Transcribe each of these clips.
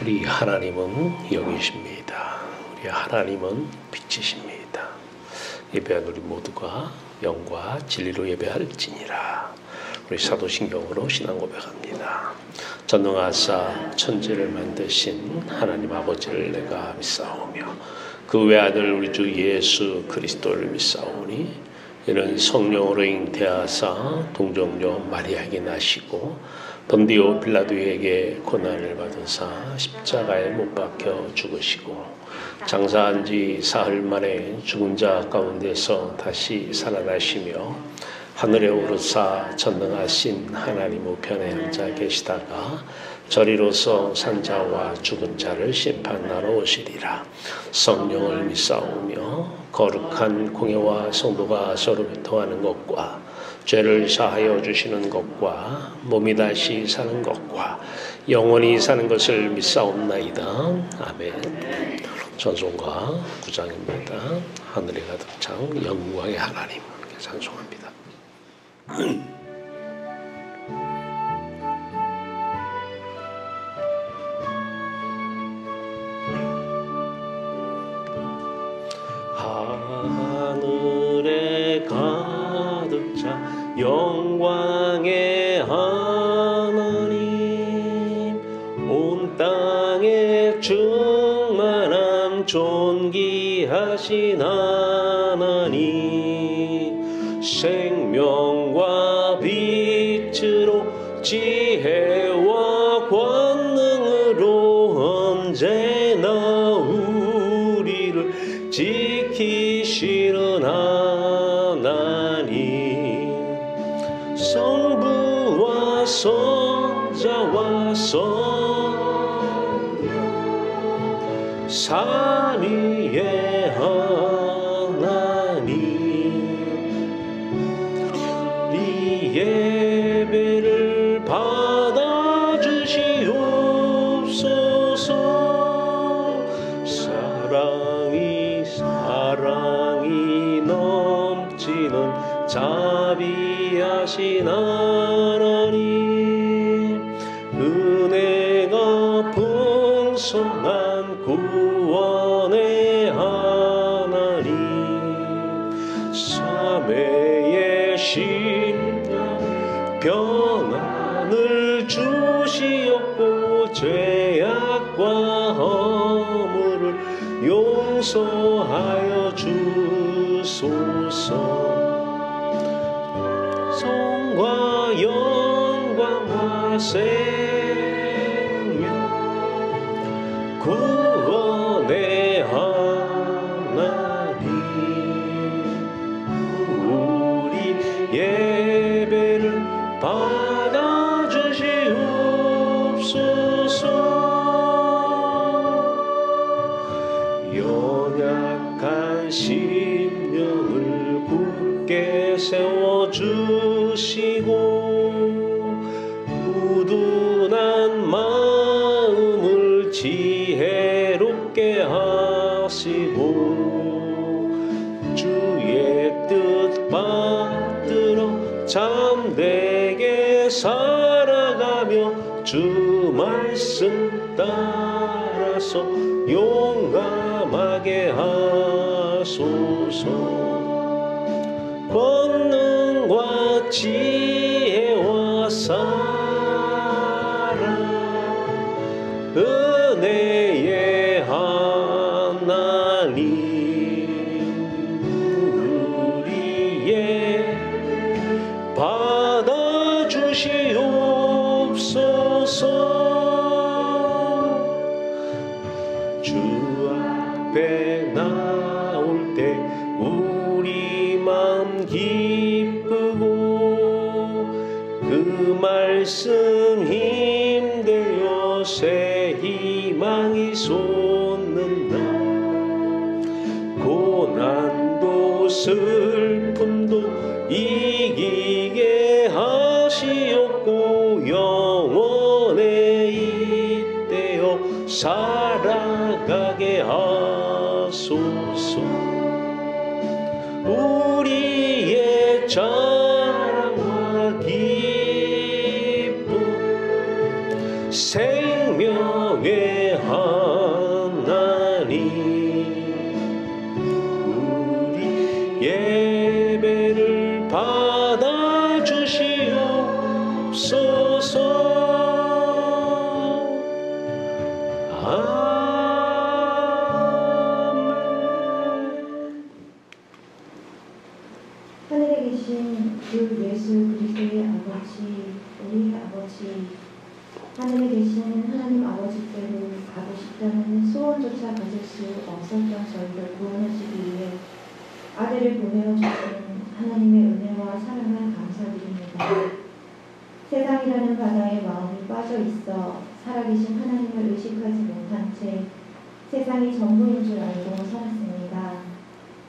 우리 하나님은 영이십니다. 우리 하나님은 빛이십니다. 예배한 우리 모두가 영과 진리로 예배할지니라. 우리 사도신경으로 신앙 고백합니다. 전능하사 천지를 만드신 하나님 아버지를 내가 믿사오며 그 외아들 우리 주 예수 그리스도를 믿사오니 이는 성령으로 잉태하사 동정녀 마리아에게 나시고 본디오 빌라도에게 고난을 받으사 십자가에 못 박혀 죽으시고 장사한 지 사흘 만에 죽은 자 가운데서 다시 살아나시며 하늘에 오르사 전능하신 하나님 우편에 앉아 계시다가 저리로서 산자와 죽은 자를 심판하러 오시리라. 성령을 믿사오며 거룩한 공회와 성도가 서로 교통하는 것과 죄를 사하여 주시는 것과 몸이 다시 사는 것과 영원히 사는 것을 믿사옵나이다. 아멘. 찬송가 9장입니다. 하늘에 가득 찬 영광의 하나님 찬송합니다. 하늘에 가득 찬 영광의 하나님 온 땅에 충만함 존귀하신 하나님 생명과 빛으로 지혜와 권능으로 언제나 우리를 지키시는 하나님 성부와 성자와 성령 삼위의 하나님 이 예배를 받아주시옵소서. 사랑이 넘치는 자비하신 하나님 은혜가 풍성한 구원의 하나님 삼위의 심령 평안을 주시옵고 죄악과 허물을 용서하여 주소서. 성과 영광과 생명 구원의 하나님 우리 예배를 받아주시옵소서. 연약한 심령을 굳게 세워주시고 우둔한 마음을 지혜롭게 하시고 주의 뜻 받들어 참되게 살아가며 주 말씀 따라서 용감하게 하소서. 권능과 지혜와 사랑 은혜의 하나님 우리의 받아주시옵소서. 주 앞에 나올 때 우리 마음 기쁘고 그 말씀 힘되어 새 희망이 솟는다. 고난도 슬픔도 이기게 하시옵고 영원에 잇대어 살아가게 하소서. 우리의 자랑과 기쁨 생명의 예배를 받아 주시옵소서. 하늘에 계신 주 예수 그리스도의 아버지, 우리 아버지, 하늘에 계신 하나님 아버지께로 가고 싶다는 소원조차 가질 수 없었던 저희를 구원하시기 위해 아들을 보내어주신 하나님의 은혜와 사랑을 감사드립니다. 세상이라는 바다에 마음이 빠져 있어 살아계신 하나님을 의식하지 못한 채 세상이 전부인 줄 알고 살았습니다.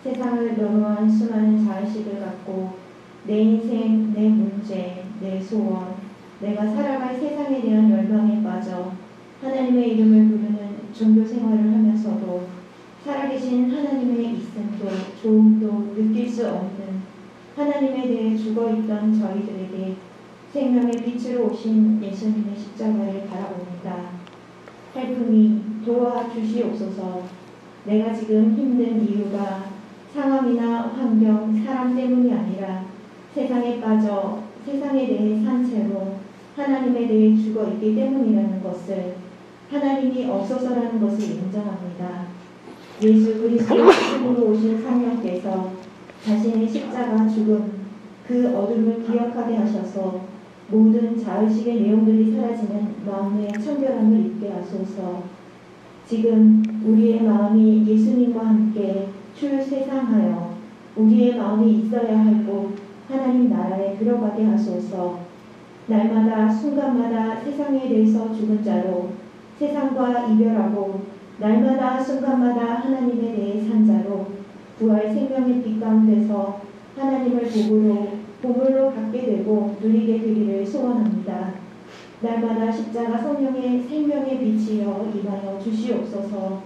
세상을 너무한 수많은 자의식을 갖고 내 인생, 내 문제, 내 소원, 내가 살아갈 세상에 대한 열망에 빠져 하나님의 이름을 부르는 종교 생활을 하면서도 살아계신 하나님의 있음도 조음도 느낄 수 없는 하나님에 대해 죽어있던 저희들에게 생명의 빛으로 오신 예수님의 십자가를 바라봅니다. 할품이 도와주시옵소서. 내가 지금 힘든 이유가 상황이나 환경, 사람 때문이 아니라 세상에 빠져 세상에 대해 산 채로 하나님에 대해 죽어있기 때문이라는 것을, 하나님이 없어서라는 것을 인정합니다. 예수 그리스도의 이름으로 오신 성령께서 자신의 십자가 죽음, 그 어둠을 기억하게 하셔서 모든 자의식의 내용들이 사라지는 마음의 청결함을 입게 하소서. 지금 우리의 마음이 예수님과 함께 출세상하여 우리의 마음이 있어야 할 곳 하나님 나라에 들어가게 하소서. 날마다 순간마다 세상에 대해서 죽은 자로 세상과 이별하고 날마다 순간마다 하나님에 대해 산 자로 부활 생명의 빛 가운데서 하나님을 보물로 갖게 되고 누리게 되기를 소원합니다. 날마다 십자가 성령의 생명의 빛이여 임하여 주시옵소서.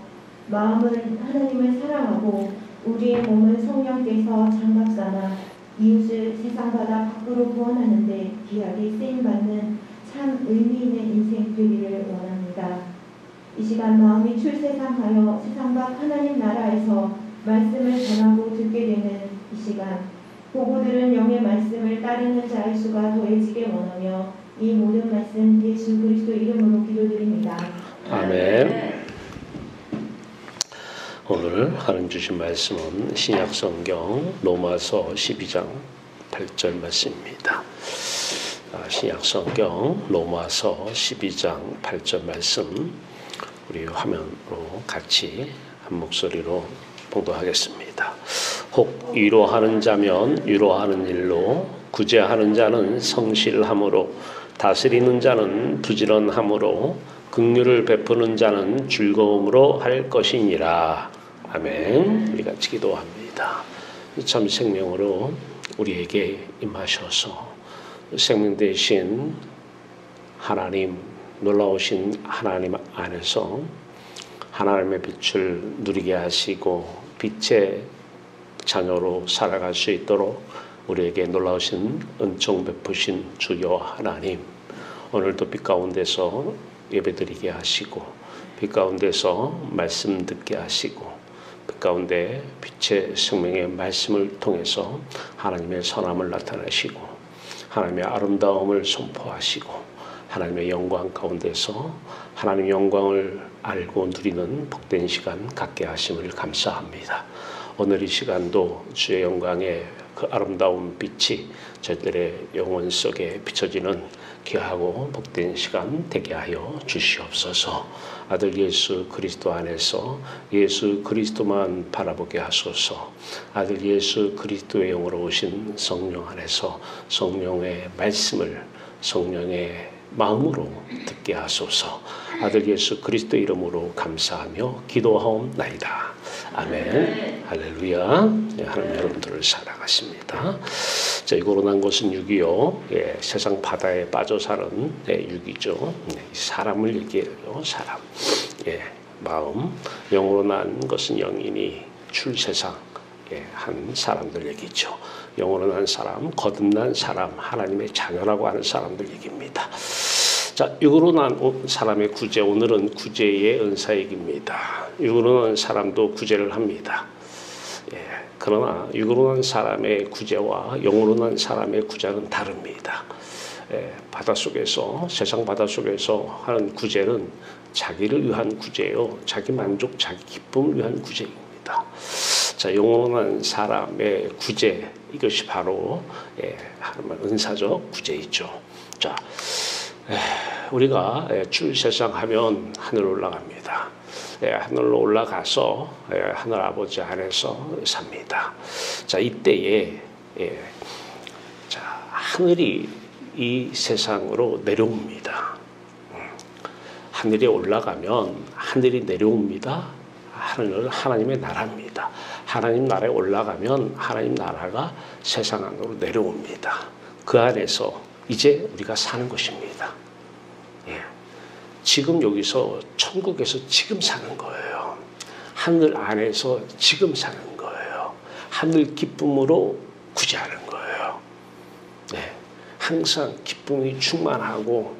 마음은 하나님을 사랑하고 우리의 몸은 성령께서 장갑삼아 이웃을 세상 바다 밖으로 구원하는 데 귀하게 쓰임받는 참 의미 있는 인생 되기를 원합니다. 이 시간 마음이 출세상하여 세상 밖 하나님 나라에서 말씀을 전하고 듣게 되는 이 시간, 보고 들은 영의 말씀을 따르는 자의 수가 더해지게 원하며 이 모든 말씀 예수 그리스도 이름으로 기도드립니다. 아멘. 오늘 하나님 주신 말씀은 신약성경 로마서 12장 8절 말씀입니다. 신약성경 로마서 12장 8절 말씀 우리 화면으로 같이 한 목소리로 봉독하겠습니다. 혹 위로하는 자면 위로하는 일로, 구제하는 자는 성실함으로, 다스리는 자는 부지런함으로, 긍휼을 베푸는 자는 즐거움으로 할 것이니라. 아멘. 우리 같이 기도합니다. 참 생명으로 우리에게 임하셔서 생명 되신 하나님, 놀라우신 하나님 안에서 하나님의 빛을 누리게 하시고 빛의 자녀로 살아갈 수 있도록 우리에게 놀라우신 은총 베푸신 주여 하나님, 오늘도 빛 가운데서 예배드리게 하시고 빛 가운데서 말씀 듣게 하시고 빛 가운데 빛의 생명의 말씀을 통해서 하나님의 선함을 나타내시고 하나님의 아름다움을 선포하시고 하나님의 영광 가운데서 하나님의 영광을 알고 누리는 복된 시간 갖게 하심을 감사합니다. 오늘 이 시간도 주의 영광의 그 아름다운 빛이 저희들의 영혼 속에 비춰지는 귀하고 복된 시간 되게 하여 주시옵소서. 아들 예수 그리스도 안에서 예수 그리스도만 바라보게 하소서. 아들 예수 그리스도의 영으로 오신 성령 안에서 성령의 말씀을 성령의 마음으로 듣게 하소서. 아들 예수 그리스도 이름으로 감사하며 기도하옵나이다. 아멘. 할렐루야. 하나님 여러분들을 사랑하십니다. 자, 이거로 난 것은 육이요. 세상 바다에 빠져 사는 육이죠. 사람을 얘기해요. 사람. 마음. 영으로 난 것은 영이니 출세상. 한 사람들 얘기죠. 영으로 난 사람, 거듭난 사람, 하나님의 자녀라고 하는 사람들 얘기입니다. 자, 육으로 난 사람의 구제, 오늘은 구제의 은사 얘기입니다. 육으로 난 사람도 구제를 합니다. 그러나 육으로 난 사람의 구제와 영으로 난 사람의 구제는 다릅니다. 바닷속에서 세상 바닷속에서 하는 구제는 자기를 위한 구제요, 자기 만족, 자기 기쁨을 위한 구제입니다. 자, 영으로 난 사람의 구제, 이것이 바로 은사적 구제이죠. 자, 우리가 출세상 하면 하늘 올라갑니다. 하늘로 올라가서 하늘 아버지 안에서 삽니다. 자, 이때에 자, 하늘이 이 세상으로 내려옵니다. 하늘에 올라가면 하늘이 내려옵니다. 하늘은 하나님의 나라입니다. 하나님 나라에 올라가면 하나님 나라가 세상 안으로 내려옵니다. 그 안에서 이제 우리가 사는 것입니다. 지금 여기서 천국에서 지금 사는 거예요. 하늘 안에서 지금 사는 거예요. 하늘 기쁨으로 구제하는 거예요. 항상 기쁨이 충만하고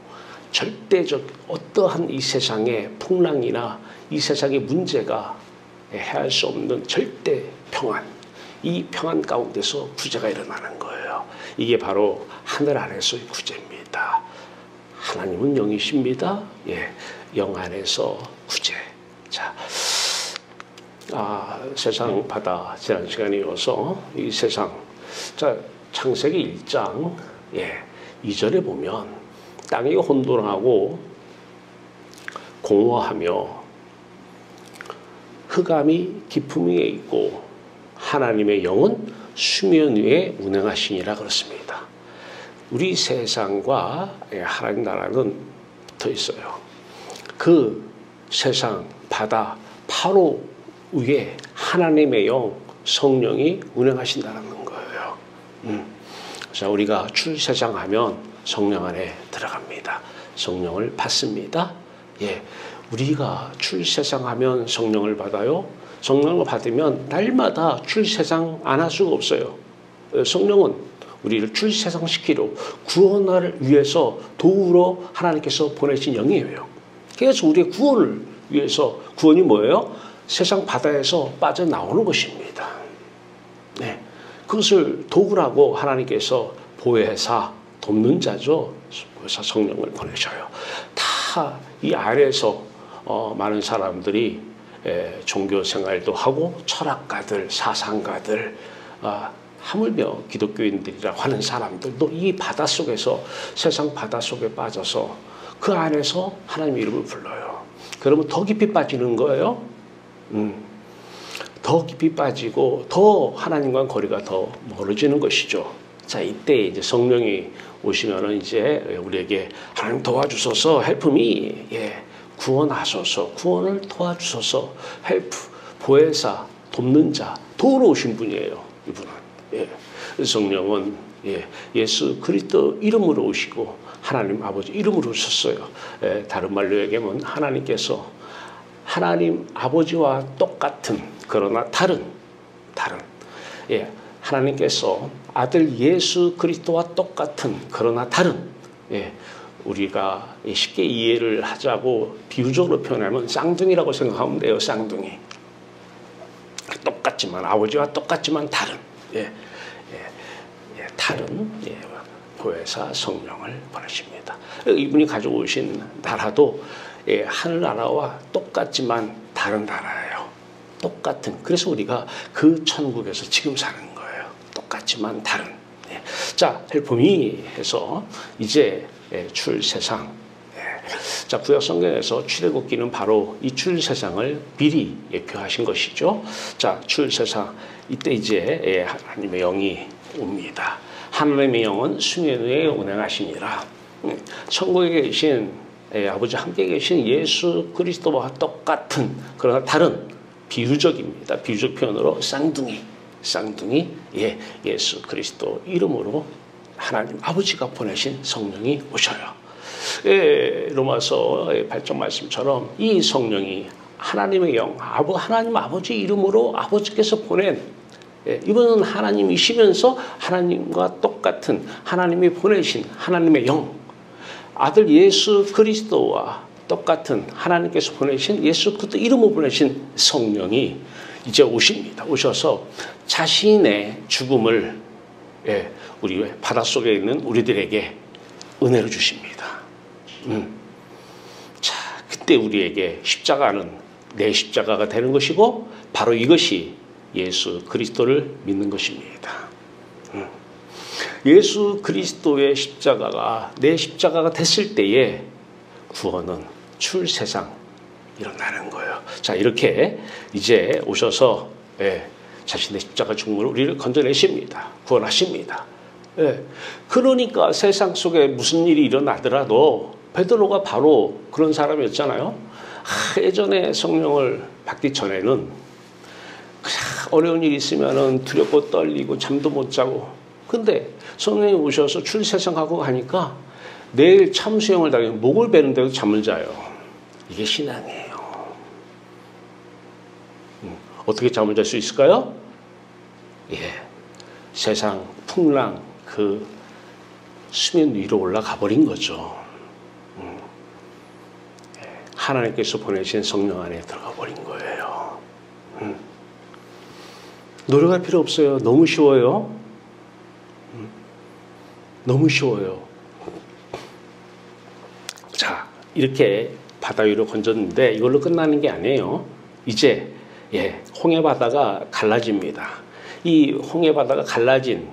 절대적 어떠한 이 세상의 풍랑이나 이 세상의 문제가 해할 수 없는 절대 평안, 이 평안 가운데서 구제가 일어나는 거예요. 이게 바로 하늘 안에서의 구제입니다. 하나님은 영이십니다. 영 안에서 구제. 자, 세상 바다 지난 시간에 이어서 이 세상. 자, 창세기 1장 2절에 보면 땅이 혼돈하고 공허하며 흑암이 깊음 위에 있고 하나님의 영은 수면 위에 운행하시니라 그렇습니다. 우리 세상과 하나님 나라는 붙어 있어요. 그 세상 바다 바로 위에 하나님의 영 성령이 운행하신다는 거예요. 자, 우리가 출세상하면 성령 안에 들어갑니다. 성령을 받습니다. 우리가 출세상하면 성령을 받아요. 성령을 받으면 날마다 출세상 안 할 수가 없어요. 성령은 우리를 출세상시키려 구원을 위해서 도우러 하나님께서 보내신 영이에요. 그래서 우리의 구원을 위해서, 구원이 뭐예요? 세상 바다에서 빠져나오는 것입니다. 그것을 도우라고 하나님께서 보혜사, 돕는 자죠. 보혜사 성령을 보내셔요. 다 이 안에서 많은 사람들이 종교 생활도 하고 철학가들, 사상가들, 하물며 기독교인들이라고 하는 사람들도 이 바닷속에서, 세상 바닷속에 빠져서 그 안에서 하나님 이름을 불러요. 그러면 더 깊이 빠지는 거예요. 더 깊이 빠지고 더 하나님과 거리가 더 멀어지는 것이죠. 자, 이때 이제 성령이 오시면은 이제 우리에게 하나님 도와주소서, 헬프미, 구원하소서, 구원을 도와주소서, 헬프, 보혜사, 돕는 자, 도우러 오신 분이에요. 이분은. 성령은 예수 그리스도 이름으로 오시고 하나님 아버지 이름으로 오셨어요. 다른 말로 얘기하면 하나님께서 하나님 아버지와 똑같은, 그러나 다른 하나님께서 아들 예수 그리스도와 똑같은, 그러나 다른, 우리가 쉽게 이해를 하자고 비유적으로 표현하면 쌍둥이라고 생각하면 돼요. 쌍둥이. 똑같지만, 아버지와 똑같지만 다른, 다른 보혜사 성령을 보내십니다. 이분이 가져오신 나라도 하늘나라와 똑같지만 다른 나라예요. 똑같은. 그래서 우리가 그 천국에서 지금 사는 거예요. 똑같지만 다른. 자, 헬프미 해서 이제 출세상. 자, 구약 성경에서 출애굽기는 바로 이 출세상을 미리 예표하신 것이죠. 자, 출세상. 이때 이제 하나님의 영이 옵니다. 하나님의 영은 수면 위에 운행하시니라. 천국에 계신 아버지 함께 계신 예수 그리스도와 똑같은, 그러나 다른, 비유적입니다. 비유적 표현으로 쌍둥이, 예수 그리스도 이름으로 하나님 아버지가 보내신 성령이 오셔요. 로마서 8장 말씀처럼 이 성령이 하나님의 영, 하나님 아버지 이름으로 아버지께서 보낸, 이분은 하나님이시면서 하나님과 똑같은, 하나님이 보내신 하나님의 영, 아들 예수 그리스도와 똑같은 하나님께서 보내신 예수 그리스도 이름으로 보내신 성령이 이제 오십니다. 오셔서 자신의 죽음을 우리 바닷속에 있는 우리들에게 은혜로 주십니다. 자, 그때 우리에게 십자가는 내 십자가가 되는 것이고 바로 이것이 예수 그리스도를 믿는 것입니다. 예수 그리스도의 십자가가 내 십자가가 됐을 때에 구원은 출세상 일어나는 거예요. 자, 이렇게 이제 오셔서 자신의 십자가 죽음으로 우리를 건져내십니다. 구원하십니다. 그러니까 세상 속에 무슨 일이 일어나더라도 베드로가 바로 그런 사람이었잖아요. 예전에 성령을 받기 전에는 어려운 일이 있으면 두렵고 떨리고 잠도 못 자고, 근데 성령이 오셔서 출세상하고 가니까 내일 참수형을 당하면 목을 베는데도 잠을 자요. 이게 신앙이에요. 어떻게 잠을 잘 수 있을까요? 세상 풍랑 그 수면 위로 올라가 버린 거죠. 하나님께서 보내신 성령 안에 들어가 버린 거예요. 노력할 필요 없어요. 너무 쉬워요. 너무 쉬워요. 자, 이렇게 바다 위로 건졌는데 이걸로 끝나는 게 아니에요. 이제 홍해 바다가 갈라집니다. 이 홍해 바다가 갈라진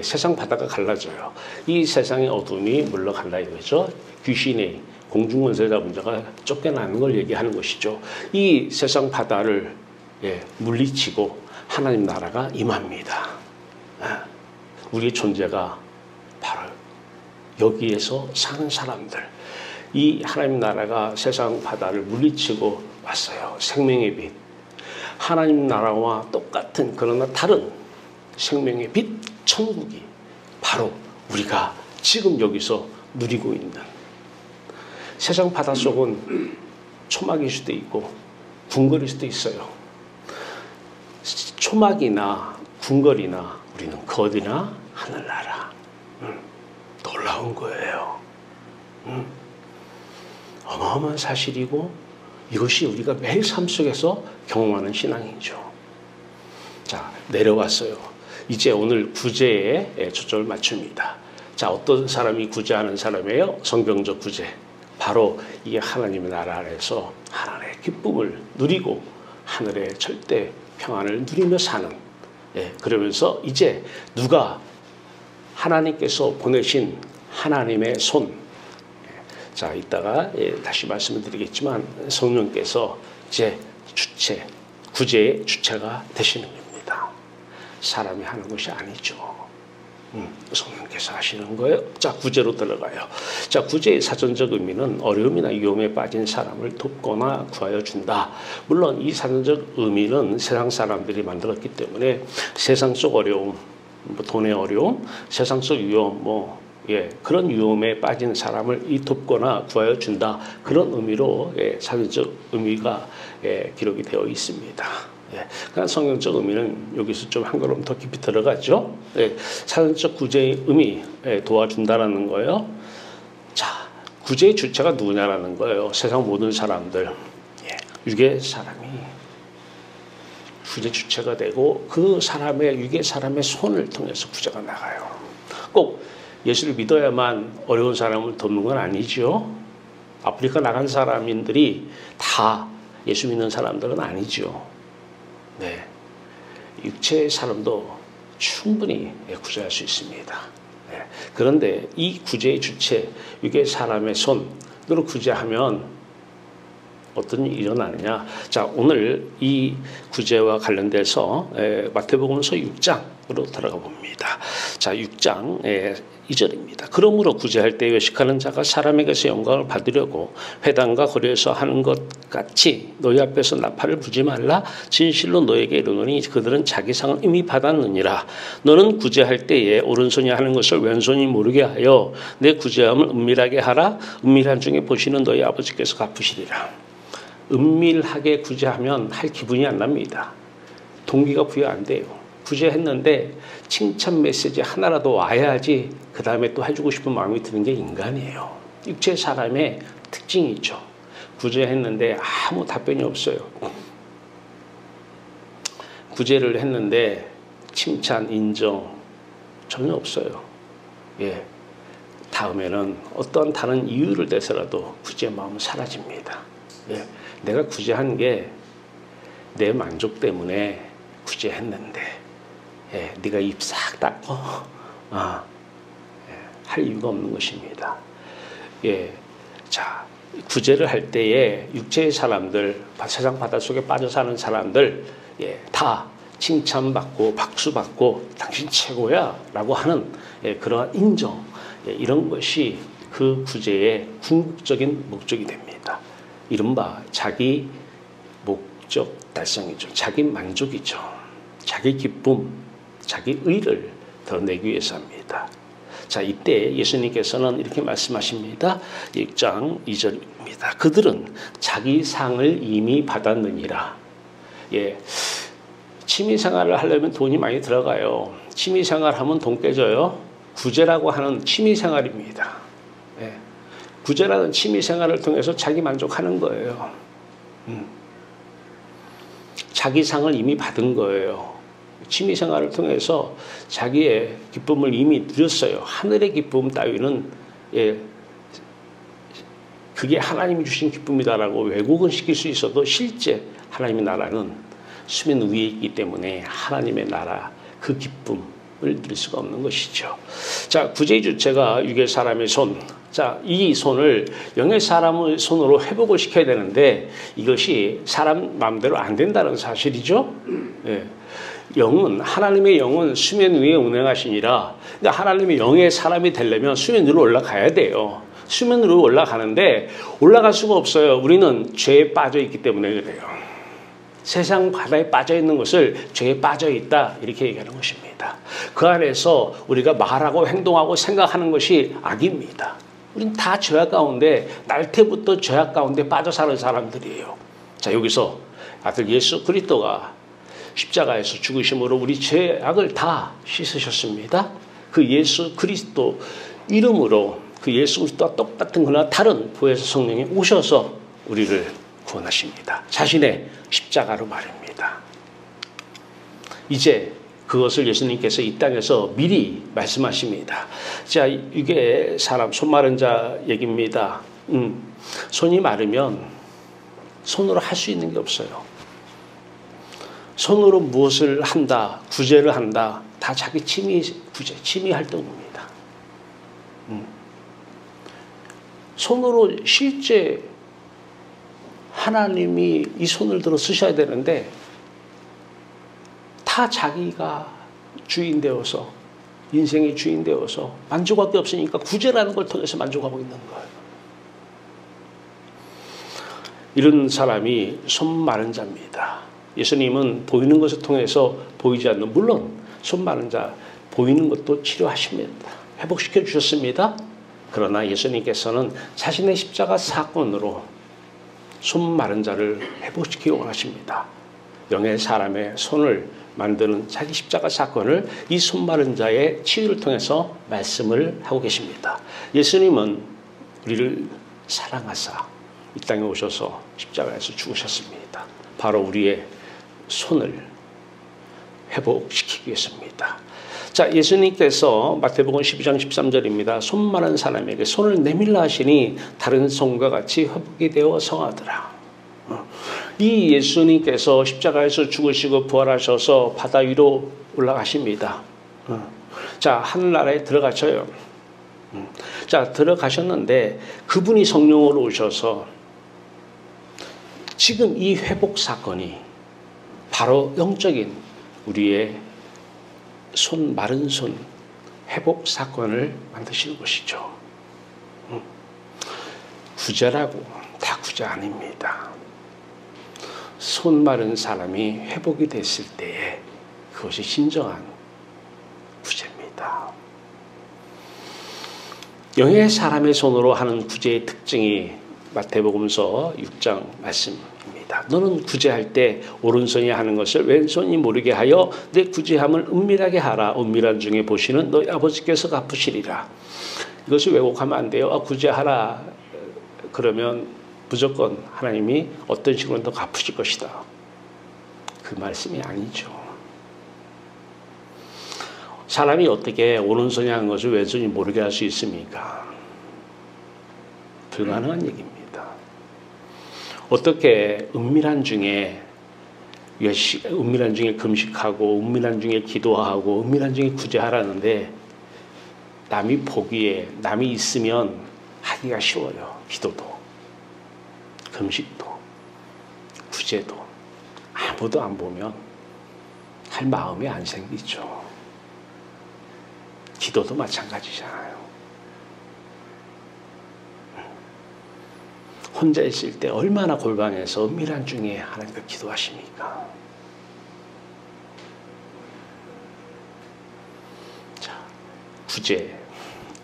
세상 바다가 갈라져요. 이 세상의 어둠이 물러간다 이거죠. 귀신의 공중권세 잡은 자가 쫓겨나는 걸 얘기하는 것이죠. 이 세상 바다를 물리치고 하나님 나라가 임합니다. 우리의 존재가 바로 여기에서 사는 사람들. 이 하나님 나라가 세상 바다를 물리치고 왔어요. 생명의 빛. 하나님 나라와 똑같은 그러나 다른 생명의 빛, 천국이 바로 우리가 지금 여기서 누리고 있는, 세상 바닷속은 초막일 수도 있고 궁궐일 수도 있어요. 초막이나 궁궐이나 우리는 거디나 하늘나라. 놀라운 거예요. 어마어마한 사실이고 이것이 우리가 매일 삶 속에서 경험하는 신앙이죠. 자, 내려왔어요. 이제 오늘 구제에 초점을 맞춥니다. 자, 어떤 사람이 구제하는 사람이에요? 성경적 구제. 바로 이게 하나님의 나라 안에서 하나님의 기쁨을 누리고 하늘의 절대 평안을 누리며 사는, 그러면서 이제 누가 하나님께서 보내신 하나님의 손, 자, 이따가 다시 말씀을 드리겠지만 성령께서 이제 주체, 구제의 주체가 되시는 겁니다. 사람이 하는 것이 아니죠. 성령께서 하시는 거예요. 자, 구제로 들어가요. 자, 구제의 사전적 의미는 어려움이나 위험에 빠진 사람을 돕거나 구하여 준다. 물론 이 사전적 의미는 세상 사람들이 만들었기 때문에 세상 속 어려움, 돈의 어려움, 세상 속 위험, 그런 위험에 빠진 사람을 돕거나 구하여 준다. 그런 의미로 사전적 의미가 기록이 되어 있습니다. 그러니까 성경적 의미는 여기서 좀 한 걸음 더 깊이 들어가죠. 사전적 구제의 의미, 도와준다라는 거예요. 자, 구제의 주체가 누구냐라는 거예요. 세상 모든 사람들, 육의 사람이 구제 주체가 되고 그 사람의 육의 사람의 손을 통해서 구제가 나가요. 꼭 예수를 믿어야만 어려운 사람을 돕는 건 아니죠. 아프리카 나간 사람들이 다 예수 믿는 사람들은 아니죠. 육체의 사람도 충분히 구제할 수 있습니다. 그런데 이 구제의 주체, 육의 사람의 손으로 구제하면 어떤 일이 일어나느냐. 자, 오늘 이 구제와 관련돼서 마태복음서 6장으로 들어가 봅니다. 자, 6장 2절입니다. 그러므로 구제할 때 외식하는 자가 사람에게서 영광을 받으려고 회당과 거리에서 하는 것 같이 너희 앞에서 나팔을 부지 말라. 진실로 너에게 이르노니 그들은 자기 상을 이미 받았느니라. 너는 구제할 때에 오른손이 하는 것을 왼손이 모르게 하여 내 구제함을 은밀하게 하라. 은밀한 중에 보시는 너희 아버지께서 갚으시리라. 은밀하게 구제하면 할 기분이 안 납니다. 동기가 부여 안 돼요. 구제했는데 칭찬 메시지 하나라도 와야지 그 다음에 또 해주고 싶은 마음이 드는 게 인간이에요. 육체 사람의 특징이죠. 구제했는데 아무 답변이 없어요. 구제를 했는데 칭찬, 인정 전혀 없어요. 예. 다음에는 어떤 다른 이유를 대서라도 구제의 마음은 사라집니다. 예. 내가 구제한 게 내 만족 때문에 구제했는데, 예. 네가 입 싹 닫고 할 이유가 없는 것입니다. 예. 자, 구제를 할 때에 육체의 사람들, 세상 바닷속에 빠져 사는 사람들, 예, 다 칭찬받고 박수받고 당신 최고야 라고 하는, 예, 그러한 인정, 예, 이런 것이 그 구제의 궁극적인 목적이 됩니다. 이른바 자기 목적 달성이죠. 자기 만족이죠. 자기 기쁨, 자기 의를 드러내기 위해서 합니다. 자, 이때 예수님께서는 이렇게 말씀하십니다. 6장 2절입니다. 그들은 자기 상을 이미 받았느니라. 예, 취미생활을 하려면 돈이 많이 들어가요. 취미생활 하면 돈 깨져요. 구제라고 하는 취미생활입니다. 예, 구제라는 취미생활을 통해서 자기 만족하는 거예요. 자기 상을 이미 받은 거예요. 취미생활을 통해서 자기의 기쁨을 이미 누렸어요. 하늘의 기쁨 따위는, 예, 그게 하나님이 주신 기쁨이다라고 왜곡은 시킬 수 있어도 실제 하나님의 나라는 수면 위에 있기 때문에 하나님의 나라 그 기쁨을 누릴 수가 없는 것이죠. 자, 구제의 주체가 육의 사람의 손. 자, 이 손을 영의 사람의 손으로 회복을 시켜야 되는데 이것이 사람 마음대로 안 된다는 사실이죠. 예. 영은, 하나님의 영은 수면 위에 운행하시니라. 그러니까 하나님의 영의 사람이 되려면 수면 위로 올라가야 돼요. 수면 위로 올라가는데 올라갈 수가 없어요. 우리는 죄에 빠져 있기 때문에 그래요. 세상 바다에 빠져 있는 것을 죄에 빠져 있다 이렇게 얘기하는 것입니다. 그 안에서 우리가 말하고 행동하고 생각하는 것이 악입니다. 우린 다 죄악 가운데, 날 때부터 죄악 가운데 빠져 사는 사람들이에요. 자, 여기서 아들 예수 그리스도가 십자가에서 죽으심으로 우리 죄악을 다 씻으셨습니다. 그 예수 그리스도 이름으로, 그 예수 그리스도와 똑같은 그러나 다른 보혜사 성령이 오셔서 우리를 구원하십니다. 자신의 십자가로 말입니다. 이제 그것을 예수님께서 이 땅에서 미리 말씀하십니다. 자, 이게 사람 손 마른 자 얘기입니다. 손이 마르면 손으로 할 수 있는 게 없어요. 손으로 무엇을 한다, 구제를 한다, 다 자기 취미 구제, 취미 활동입니다. 손으로 실제 하나님이 이 손을 들어 쓰셔야 되는데 다 자기가 주인 되어서, 인생의 주인 되어서 만족할 게 없으니까 구제라는 걸 통해서 만족하고 있는 거예요. 이런 사람이 손 마른 자입니다. 예수님은 보이는 것을 통해서 보이지 않는, 물론 손 마른 자 보이는 것도 치료하십니다. 회복시켜 주셨습니다. 그러나 예수님께서는 자신의 십자가 사건으로 손 마른 자를 회복시키기 원하십니다. 영의 사람의 손을 만드는 자기 십자가 사건을 이 손 마른 자의 치유를 통해서 말씀을 하고 계십니다. 예수님은 우리를 사랑하사 이 땅에 오셔서 십자가에서 죽으셨습니다. 바로 우리의 손을 회복시키기 위해서입니다. 자, 예수님께서 마태복음 12장 13절입니다. 손 마른 사람에게 손을 내밀라 하시니 다른 손과 같이 회복이 되어 성하더라. 이 예수님께서 십자가에서 죽으시고 부활하셔서 바다 위로 올라가십니다. 자, 하늘나라에 들어가셔요. 자, 들어가셨는데 그분이 성령으로 오셔서 지금 이 회복 사건이 바로 영적인 우리의 손, 마른 손 회복 사건을 만드시는 것이죠. 구제라고 다 구제 아닙니다. 손 마른 사람이 회복이 됐을 때에 그것이 진정한 구제입니다. 영의 사람의 손으로 하는 구제의 특징이 마태복음서 6장 말씀입니다. 너는 구제할 때 오른손이 하는 것을 왼손이 모르게 하여 내 구제함을 은밀하게 하라. 은밀한 중에 보시는 너희 아버지께서 갚으시리라. 이것을 왜곡하면 안 돼요. 구제하라 그러면 무조건 하나님이 어떤 식으로든 더 갚으실 것이다. 그 말씀이 아니죠. 사람이 어떻게 오른손이 하는 것을 왼손이 모르게 할 수 있습니까? 불가능한 얘기입니다. 어떻게 은밀한 중에 금식하고 은밀한 중에 기도하고 은밀한 중에 구제하라는데 남이 보기에 남이 있으면 하기가 쉬워요. 기도도 금식도 구제도 아무도 안 보면 할 마음이 안 생기죠. 기도도 마찬가지잖아요. 혼자 있을 때 얼마나 골방에서 은밀한 중에 하나님께 기도하십니까? 자, 구제,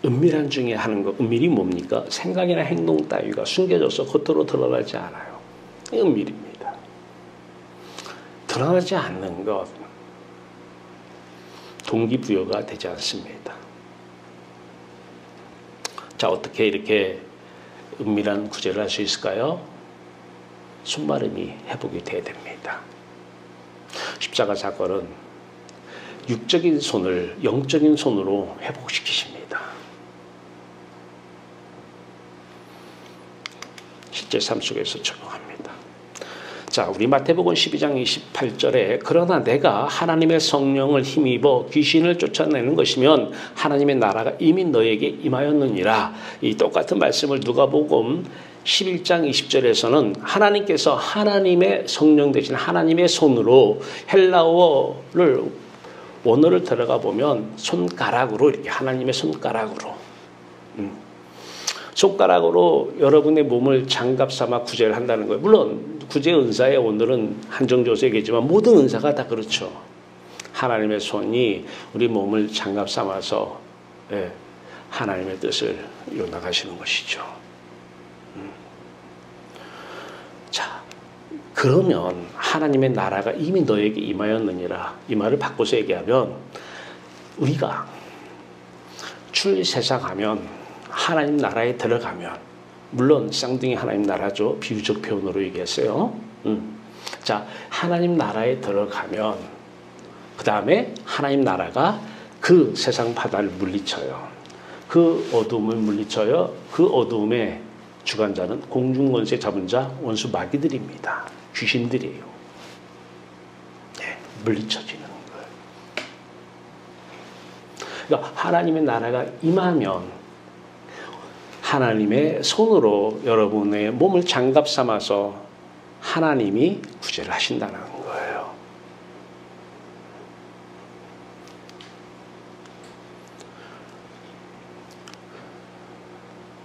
은밀한 중에 하는 것, 은밀이 뭡니까? 생각이나 행동 따위가 숨겨져서 겉으로 드러나지 않아요. 은밀입니다. 드러나지 않는 것, 동기부여가 되지 않습니다. 자, 어떻게 이렇게 은밀한 구제를 할 수 있을까요? 손마름이 회복이 돼야 됩니다. 십자가 사건은 육적인 손을 영적인 손으로 회복시키십니다. 실제 삶 속에서 적용합니다. 자, 우리 마태복음 12장 28절에 그러나 내가 하나님의 성령을 힘입어 귀신을 쫓아내는 것이면 하나님의 나라가 이미 너에게 임하였느니라. 이 똑같은 말씀을 누가복음 11장 20절에서는 하나님께서 하나님의 성령 대신 하나님의 손으로 헬라어를 원어를 들어가 보면 손가락으로 이렇게 하나님의 손가락으로 손가락으로 여러분의 몸을 장갑 삼아 구제를 한다는 거예요. 물론 구제 은사의 오늘은 한정조세겠지만 모든 은사가 다 그렇죠. 하나님의 손이 우리 몸을 장갑 삼아서 하나님의 뜻을 이뤄나가시는 것이죠. 자, 그러면 하나님의 나라가 이미 너에게 임하였느니라. 이 말을 바꿔서 얘기하면 우리가 출세상하면 하나님 나라에 들어가면 물론 쌍둥이 하나님 나라죠. 비유적 표현으로 얘기했어요. 자, 하나님 나라에 들어가면 그 다음에 하나님 나라가 그 세상 바다를 물리쳐요. 그 어둠을 물리쳐요. 그 어둠의 주관자는 공중권세 잡은 자 원수 마귀들입니다. 귀신들이에요. 네, 물리쳐지는 거예요. 그러니까 하나님의 나라가 임하면 하나님의 손으로 여러분의 몸을 장갑 삼아서 하나님이 구제를 하신다는 거예요.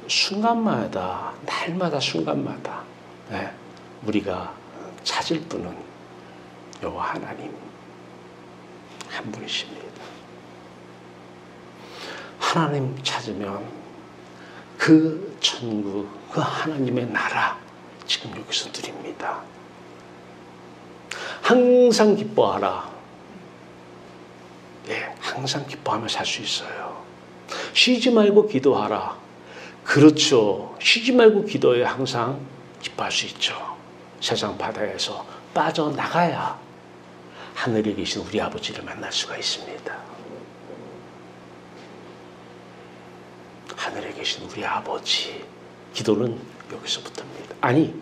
순간마다, 날마다 순간마다 우리가 찾을 분은 여호와 하나님 한 분이십니다. 하나님 찾으면 그 천국, 그 하나님의 나라 지금 여기서 드립니다. 항상 기뻐하라. 예, 항상 기뻐하며 살 수 있어요. 쉬지 말고 기도하라. 그렇죠. 쉬지 말고 기도해 항상 기뻐할 수 있죠. 세상 바다에서 빠져나가야 하늘에 계신 우리 아버지를 만날 수가 있습니다. 하늘에 계신 우리 아버지, 기도는 여기서부터입니다. 아니,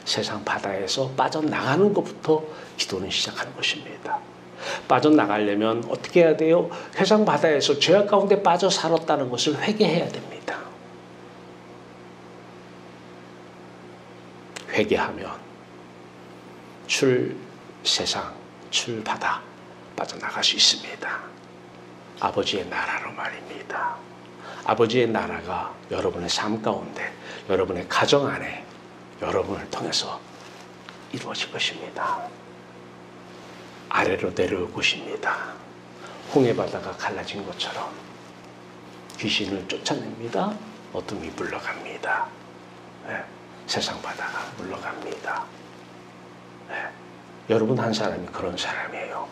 세상 바다에서 빠져나가는 것부터 기도는 시작하는 것입니다. 빠져나가려면 어떻게 해야 돼요? 세상 바다에서 죄악 가운데 빠져 살았다는 것을 회개해야 됩니다. 회개하면 세상, 바다 빠져나갈 수 있습니다. 아버지의 나라로 말입니다. 아버지의 나라가 여러분의 삶 가운데, 여러분의 가정 안에, 여러분을 통해서 이루어질 것입니다. 아래로 내려올 것입니다. 홍해바다가 갈라진 것처럼 귀신을 쫓아냅니다. 어둠이 물러갑니다. 세상 바다가 물러갑니다. 여러분 한 사람이 그런 사람이에요.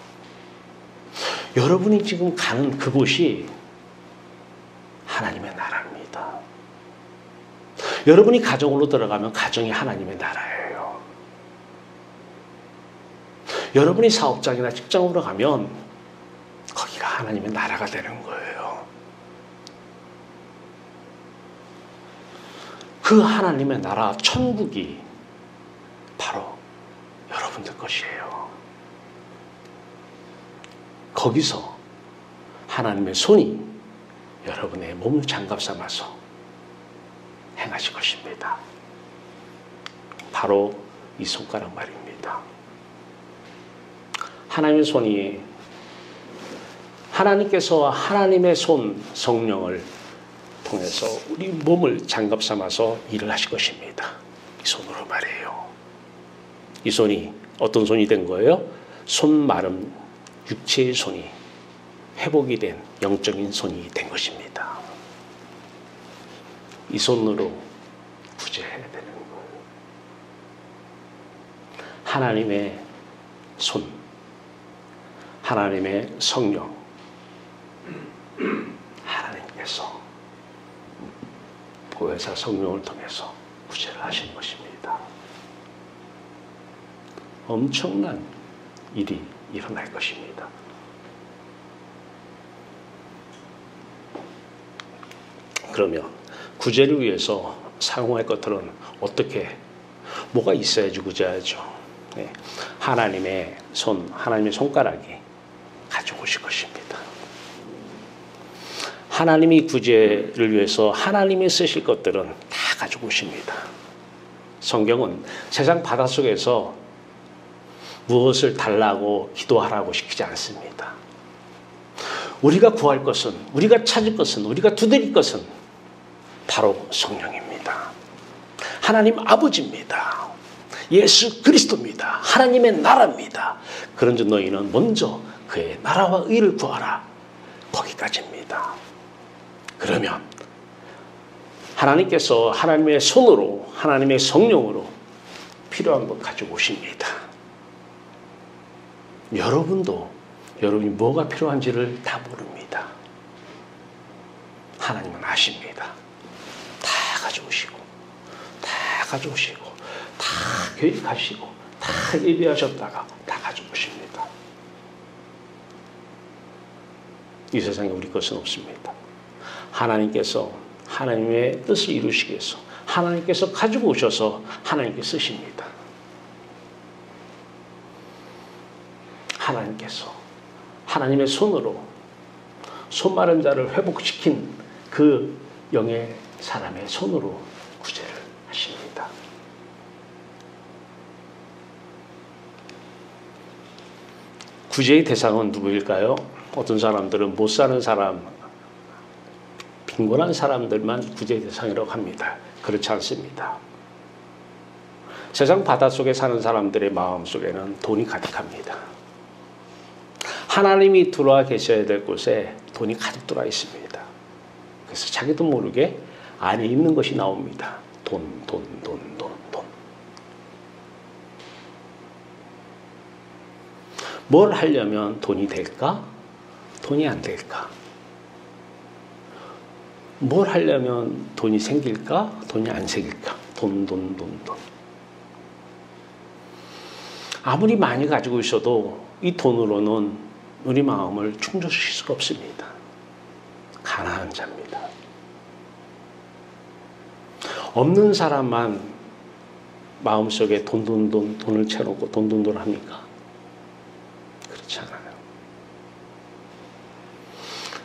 여러분이 지금 가는 그곳이 하나님의 나라입니다. 여러분이 가정으로 들어가면 가정이 하나님의 나라예요. 여러분이 사업장이나 직장으로 가면 거기가 하나님의 나라가 되는 거예요. 그 하나님의 나라, 천국이 바로 여러분들 것이에요. 거기서 하나님의 손이 여러분의 몸을 장갑 삼아서 행하실 것입니다. 바로 이 손가락 말입니다. 하나님의 손이, 하나님께서 하나님의 손, 성령을 통해서 우리 몸을 장갑 삼아서 일을 하실 것입니다. 이 손으로 말이에요. 이 손이 어떤 손이 된 거예요? 손 마름 육체의 손이 회복이 된 영적인 손이 된 것입니다. 이 손으로 구제해야 되는 거예요. 하나님의 손, 하나님의 성령, 하나님께서 보혜사 성령을 통해서 구제를 하시는 것입니다. 엄청난 일이 일어날 것입니다. 그러면 구제를 위해서 사용할 것들은 어떻게, 뭐가 있어야지 구제하죠. 네. 하나님의 손, 하나님의 손가락이 가지고 오실 것입니다. 하나님이 구제를 위해서 하나님이 쓰실 것들은 다 가지고 오십니다. 성경은 세상 바닷속에서 무엇을 달라고 기도하라고 시키지 않습니다. 우리가 구할 것은, 우리가 찾을 것은, 우리가 두드릴 것은 바로 성령입니다. 하나님 아버지입니다. 예수 그리스도입니다. 하나님의 나라입니다. 그런즉 너희는 먼저 그의 나라와 의를 구하라. 거기까지입니다. 그러면 하나님께서 하나님의 손으로, 하나님의 성령으로 필요한 것 가지고 오십니다. 여러분도 여러분이 뭐가 필요한지를 다 모릅니다. 하나님은 아십니다. 다 가져오시고, 다 가져오시고, 다 계획하시고, 다 예비하셨다가 다 가져오십니다. 이 세상에 우리 것은 없습니다. 하나님께서 하나님의 뜻을 이루시기 위해서 하나님께서 가지고 오셔서 하나님께 쓰십니다. 하나님께서 하나님의 손으로 손 마른 자를 회복시킨 그 영의 사람의 손으로 구제를 하십니다. 구제의 대상은 누구일까요? 어떤 사람들은 못 사는 사람, 빈곤한 사람들만 구제의 대상이라고 합니다. 그렇지 않습니다. 세상 바닷속에 사는 사람들의 마음속에는 돈이 가득합니다. 하나님이 들어와 계셔야 될 곳에 돈이 가득 들어와 있습니다. 그래서 자기도 모르게 안에 있는 것이 나옵니다. 돈. 뭘 하려면 돈이 될까? 돈이 안 될까? 뭘 하려면 돈이 생길까? 돈이 안 생길까? 돈. 아무리 많이 가지고 있어도 이 돈으로는 우리 마음을 충족시킬 수가 없습니다. 가난한 자입니다. 없는 사람만 마음속에 돈을 채워놓고 돈 합니까? 그렇지 않아요.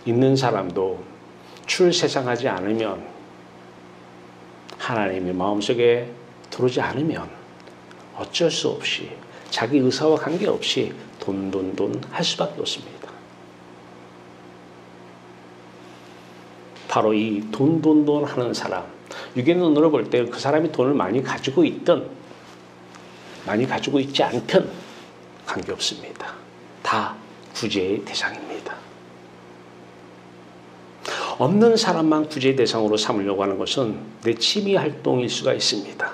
있는 사람도 출세상하지 않으면, 하나님의 마음속에 들어오지 않으면 어쩔 수 없이 자기 의사와 관계없이 돈 할 수밖에 없습니다. 바로 이 돈 하는 사람, 육의 눈으로 볼 때 그 사람이 돈을 많이 가지고 있든 많이 가지고 있지 않든 관계없습니다. 다 구제의 대상입니다. 없는 사람만 구제의 대상으로 삼으려고 하는 것은 내 취미 활동일 수가 있습니다.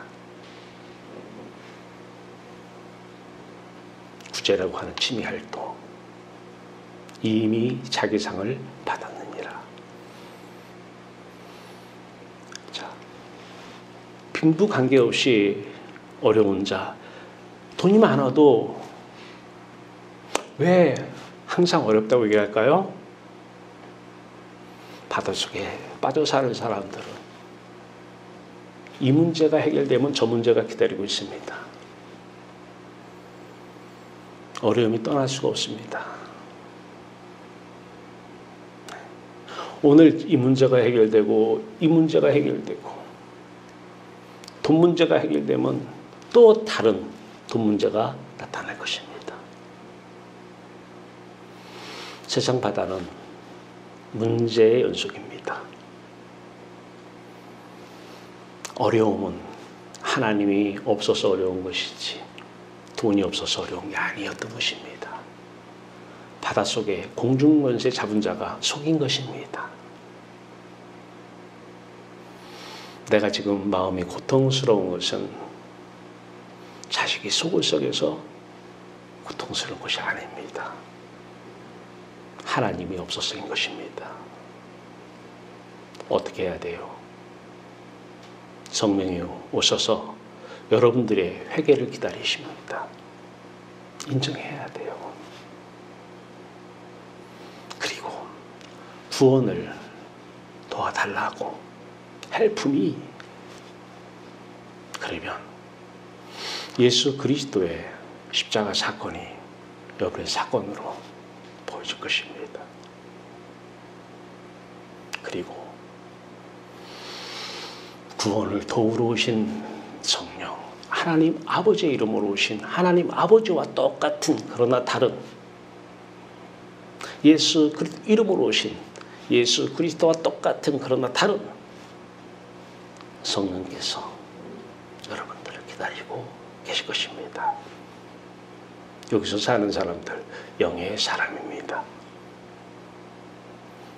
구제라고 하는 취미 활동. 이미 자기 상을 받았느니라. 자, 빈부 관계없이 어려운 자, 돈이 많아도 왜 항상 어렵다고 얘기할까요? 바닷속에 빠져 사는 사람들은 이 문제가 해결되면 저 문제가 기다리고 있습니다. 어려움이 떠날 수가 없습니다. 오늘 이 문제가 해결되고 이 문제가 해결되고 돈 문제가 해결되면 또 다른 돈 문제가 나타날 것입니다. 세상 바다는 문제의 연속입니다. 어려움은 하나님이 없어서 어려운 것이지 돈이 없어서 어려운 게 아니었던 것입니다. 바닷속에 공중권세 잡은 자가 속인 것입니다. 내가 지금 마음이 고통스러운 것은 자식이 속을 썩여서 고통스러운 것이 아닙니다. 하나님이 없어서인 것입니다. 어떻게 해야 돼요? 성령이 오셔서 여러분들의 회개를 기다리십니다. 인정해야 돼요. 그리고 구원을 도와달라고 헬프미. 그러면 예수 그리스도의 십자가 사건이 여러분의 사건으로 보여줄 것입니다. 그리고 구원을 도우러 오신 성령, 하나님 아버지의 이름으로 오신 하나님 아버지와 똑같은 그러나 다른 예수 이름으로 오신 예수 그리스도와 똑같은 그러나 다른 성령께서 여러분들을 기다리고 계실 것입니다. 여기서 사는 사람들 영의 사람입니다.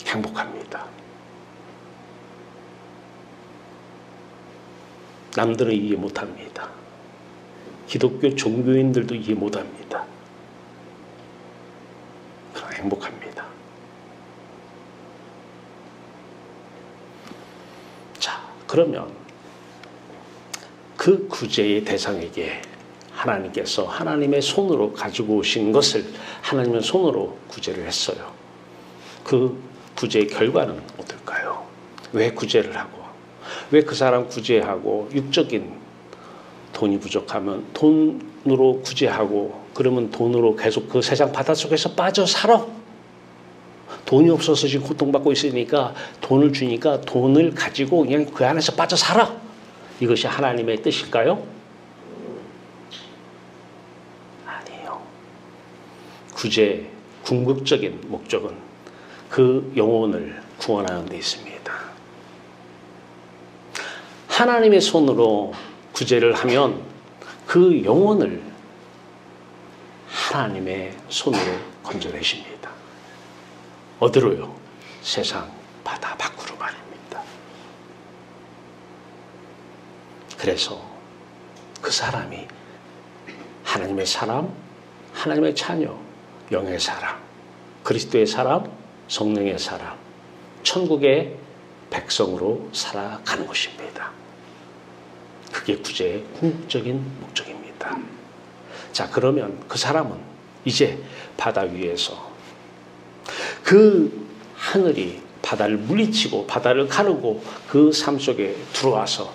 행복합니다. 남들은 이해 못합니다. 기독교 종교인들도 이해 못합니다. 그러나 행복합니다. 자, 그러면 그 구제의 대상에게 하나님께서 하나님의 손으로 가지고 오신 것을 하나님의 손으로 구제를 했어요. 그 구제의 결과는 어떨까요? 왜 구제를 하고 왜 그 사람 구제하고 육적인 돈이 부족하면 돈으로 구제하고 그러면 돈으로 계속 그 세상 바닷속에서 빠져 살아. 돈이 없어서 지금 고통받고 있으니까 돈을 주니까 돈을 가지고 그냥 그 안에서 빠져 살아. 이것이 하나님의 뜻일까요? 아니에요. 구제의 궁극적인 목적은 그 영혼을 구원하는 데 있습니다. 하나님의 손으로 구제를 하면 그 영혼을 하나님의 손으로 건져내십니다. 어디로요? 세상 바다 밖으로 말입니다. 그래서 그 사람이 하나님의 사람, 하나님의 자녀, 영의 사람, 그리스도의 사람, 성령의 사람, 천국의 백성으로 살아가는 것입니다. 그게 구제의 궁극적인 목적입니다. 자, 그러면 그 사람은 이제 바다 위에서 그 하늘이 바다를 물리치고 바다를 가르고 그 삶 속에 들어와서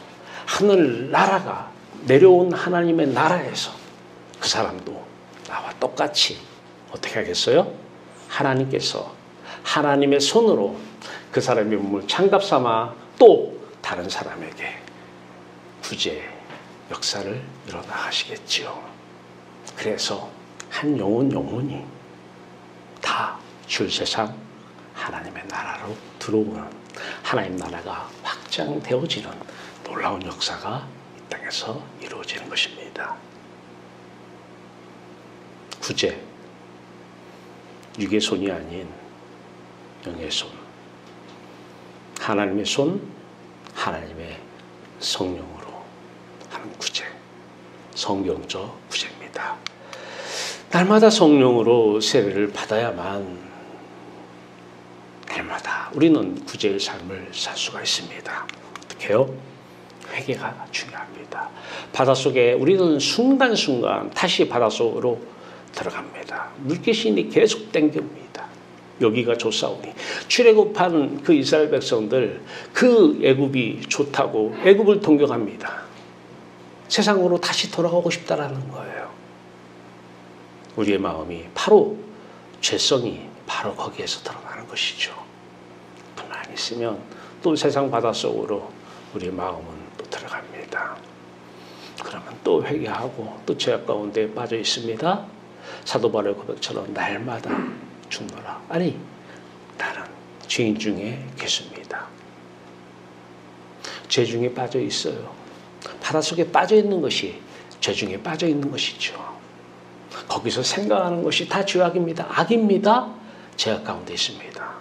하늘나라가 내려온 하나님의 나라에서 그 사람도 나와 똑같이 어떻게 하겠어요? 하나님께서 하나님의 손으로 그 사람의 몸을 장갑 삼아 또 다른 사람에게 구제 역사를 일어나시겠지요. 그래서 한 영혼이 다 줄 세상 하나님의 나라로 들어오는 하나님 나라가 확장되어지는 놀라운 역사가 이 땅에서 이루어지는 것입니다. 구제, 육의 손이 아닌 영의 손, 하나님의 손, 하나님의 성령으로 하는 구제, 성경적 구제입니다. 날마다 성령으로 세례를 받아야만 날마다 우리는 구제의 삶을 살 수가 있습니다. 어떻게 해요? 회개가 중요합니다. 바닷속에 우리는 순간순간 다시 바닷속으로 들어갑니다. 물귀신이 계속 땡깁니다. 여기가 좋사오니. 출애굽한 그 이스라엘 백성들, 그 애굽이 좋다고 애굽을 동경합니다. 세상으로 다시 돌아가고 싶다라는 거예요. 우리의 마음이 바로 죄성이 바로 거기에서 드러나는 것이죠. 가만히 있으면 또 세상 바닷속으로 우리의 마음은 또 들어갑니다. 그러면 또 회개하고 또 죄악 가운데 빠져 있습니다. 사도 바울의 고백처럼 날마다 죽노라. 아니, 나는 죄인 중에 괴수입니다. 죄 중에 빠져 있어요. 바닷속에 빠져 있는 것이 죄 중에 빠져 있는 것이죠. 거기서 생각하는 것이 다 죄악입니다. 악입니다. 죄악 가운데 있습니다.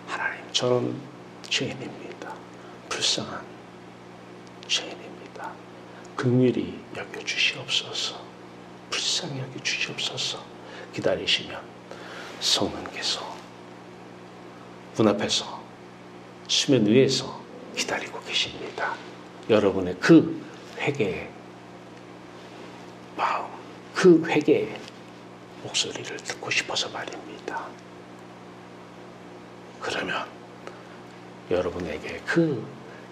하나님, 저는 죄인입니다. 불쌍한 죄인입니다. 긍휼히 여겨주시옵소서. 불쌍히 여겨주시옵소서. 기다리시면 성령께서 문 앞에서 수면 위에서 기다리고 계십니다. 여러분의 그 회개의 마음, 그 회개의 목소리를 듣고 싶어서 말입니다. 그러면 여러분에게 그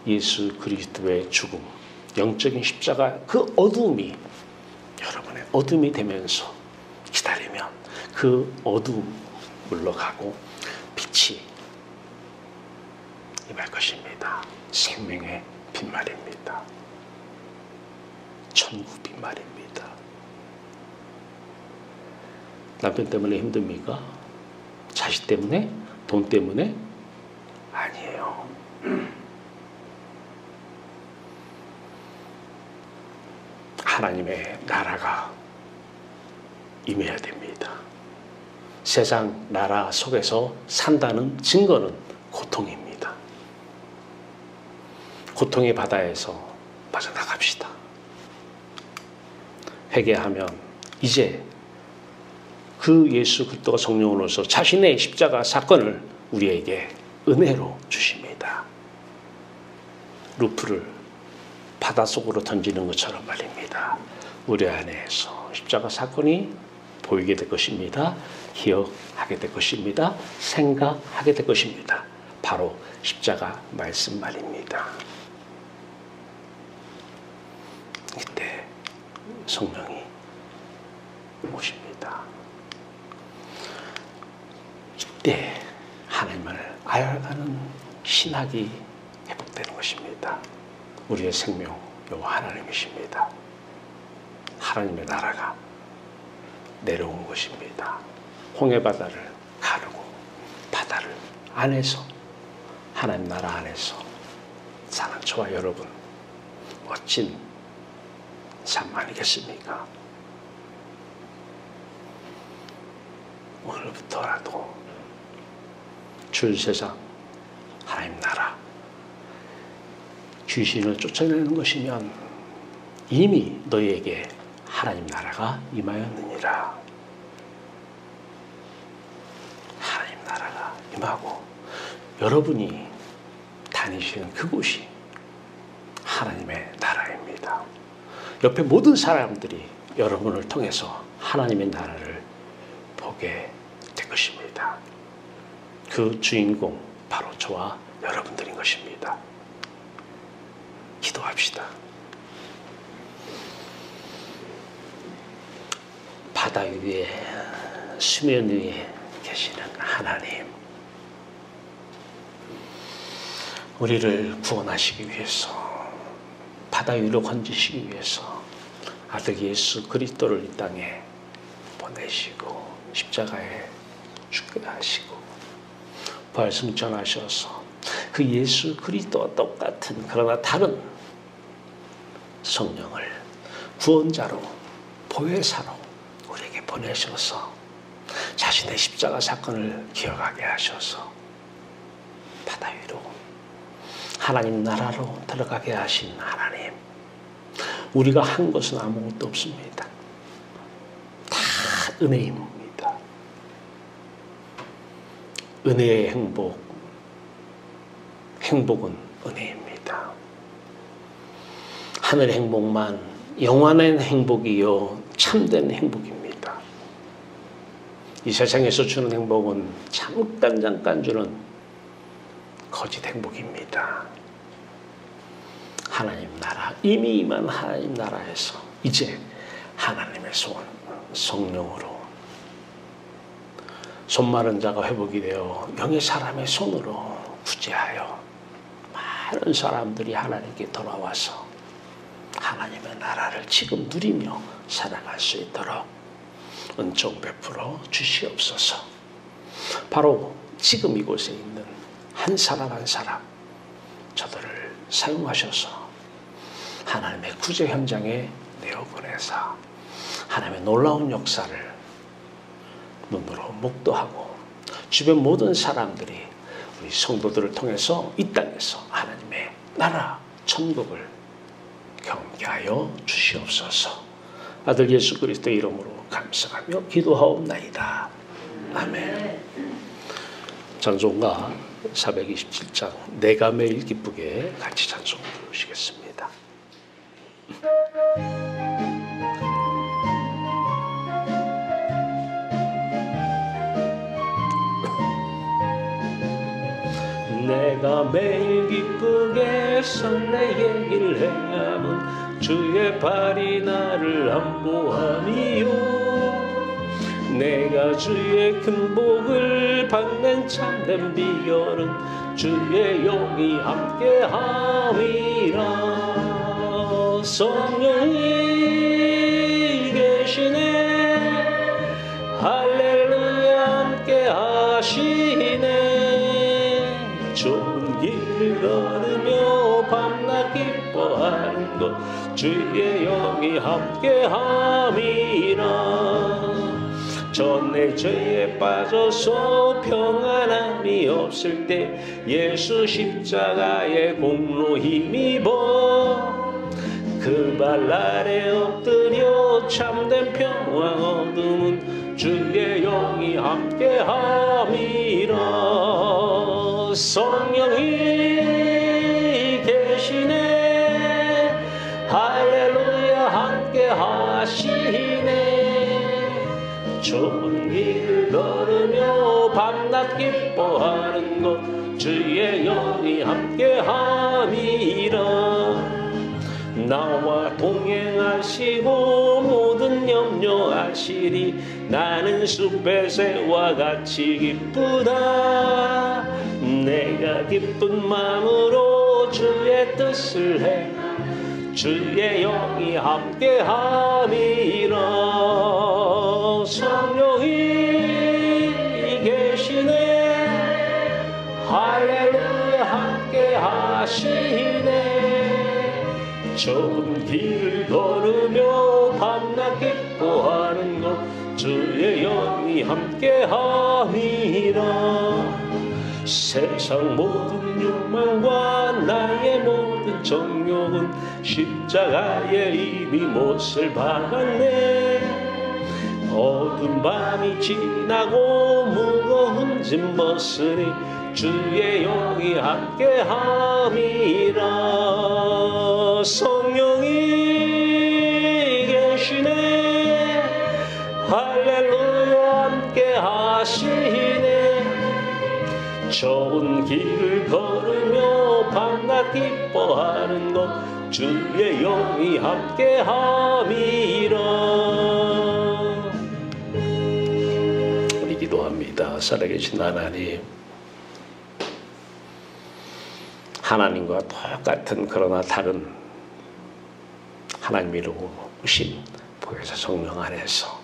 예수 그리스도의 죽음, 영적인 십자가 그 어두움이 여러분의 어둠이 되면서 기다리면 그 어두움 물러가고 빛이 임할 것입니다. 생명의 빛말입니다. 천국 빛말입니다. 남편 때문에 힘듭니까? 자식 때문에? 돈 때문에? 아니에요. 하나님의 나라가 임해야 됩니다. 세상 나라 속에서 산다는 증거는 고통입니다. 고통의 바다에서 빠져나갑시다. 회개하면 이제 그 예수 그리스도가 성령으로서 자신의 십자가 사건을 우리에게 은혜로 주십니다. 루프를 바닷속으로 던지는 것처럼 말입니다. 우리 안에서 십자가 사건이 보이게 될 것입니다. 기억하게 될 것입니다. 생각하게 될 것입니다. 바로 십자가 말씀 말입니다. 이때 성령이 오십니다. 이때 하나님을 알아가는 신학이 회복되는 것입니다. 우리의 생명 여호와 하나님이십니다. 하나님의 나라가 내려온 것입니다. 홍해바다를 가르고 바다를 안에서 하나님 나라 안에서 사는 저와 여러분 멋진 삶 아니겠습니까? 오늘부터라도 줄 세상 하나님 나라 귀신을 쫓아내는 것이면 이미 너희에게 하나님 나라가 임하였느니라. 하나님 나라가 임하고 여러분이 다니시는 그곳이 하나님의 나라입니다. 옆에 모든 사람들이 여러분을 통해서 하나님의 나라를 보게 될 것입니다. 그 주인공 바로 저와 여러분들인 것입니다. 기도합시다. 바다 위에 수면 위에 계시는 하나님, 우리를 구원하시기 위해서 바다 위로 건지시기 위해서 아들 예수 그리스도를 이 땅에 보내시고 십자가에 죽게 하시고 부활 승천하셔서 그 예수 그리스도와 똑같은 그러나 다른 성령을 구원자로 보혜사로 우리에게 보내셔서 자신의 십자가 사건을 기억하게 하셔서 바다 위로 하나님 나라로 들어가게 하신 하나님, 우리가 한 것은 아무것도 없습니다. 다 은혜입니다. 은혜의 행복, 행복은 은혜입니다. 하늘의 행복만 영원한 행복이요 참된 행복입니다. 이 세상에서 주는 행복은 잠깐 주는 거짓 행복입니다. 하나님 나라, 이미 임한 하나님 나라에서 이제 하나님의 소원, 성령으로 손 마른 자가 회복이 되어 영의 사람의 손으로 구제하여 많은 사람들이 하나님께 돌아와서 하나님의 나라를 지금 누리며 살아갈 수 있도록 은총 베풀어 주시옵소서. 바로 지금 이곳에 있는 한 사람 한 사람 저들을 사용하셔서 하나님의 구제 현장에 내어보내서 하나님의 놀라운 역사를 눈으로 목도하고 주변 모든 사람들이 우리 성도들을 통해서 이 땅에서 하나님의 나라 천국을 경계하여 주시옵소서. 아들 예수 그리스도의 이름으로 감사하며 기도하옵나이다. 아멘. 찬송가 427장 내가 매일 기쁘게 같이 찬송 부르시겠습니다. 내가 매일 기쁘게 설레의 길 행함은 주의 발이 나를 안보함이요. 내가 주의 큰 복을 받는 참된 비결은 주의 영이 함께함이라. 성령이 계시네 할렐루야 함께하시네. 좋은 길을 걸으며 밤낮 기뻐하는 것 주의 영이 함께함이라. 전에 죄에 빠져서 평안함이 없을 때 예수 십자가의 공로 힘입어 그 발 아래 엎드려 참된 평화 얻음은 주의 영이 함께함이라. 성령이 계시네 할렐루야 함께하시네. 좋은 길을 걸으며 밤낮 기뻐하는 것 주의 영이 함께함이라. 나와 동행하시고 모든 염려하시리. 나는 숲의 새와 같이 기쁘다. 내가 기쁜 마음으로 주의 뜻을 해 주의 영이 함께함이라. 성령이 계시네 할렐루야 함께하시네. 좋은 길을 걸으며 밤낮 기뻐하는 것 주의 영이 함께함이라. 세상 모든 욕망과 나의 모든 정욕은 십자가에 이미 못을 박았네. 어두운 밤이 지나고 무거운 짐 벗으니 주의 영이 함께함이라. 성령이 계시네 할렐루야 함께하시네. 좋은 길을 걸으며 밤낮 기뻐하는 것 주의 영이 함께함이라. 우리 기도합니다. 살아계신 하나님, 하나님과 똑같은 그러나 다른 하나님으로 오신 보혜사 성령 안에서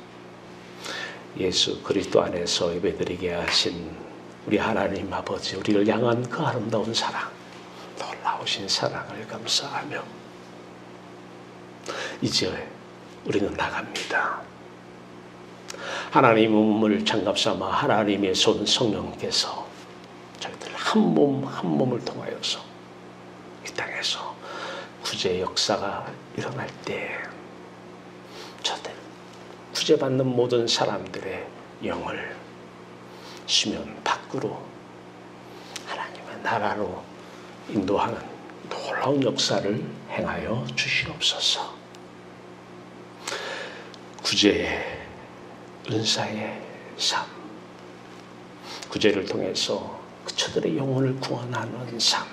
예수 그리스도 안에서 예배드리게 하신 우리 하나님 아버지, 우리를 향한 그 아름다운 사랑, 놀라우신 사랑을 감사하며 이제 우리는 나갑니다. 하나님의 몸을 장갑삼아 하나님의 손 성령께서 저희들 한 몸 한 몸을 통하여서 이 땅에서 구제의 역사가 일어날 때 저들 구제받는 모든 사람들의 영을 수면 밖으로 하나님의 나라로 인도하는 놀라운 역사를 행하여 주시옵소서. 구제의 은사의 삶, 구제를 통해서 그처들의 영혼을 구원하는 삶,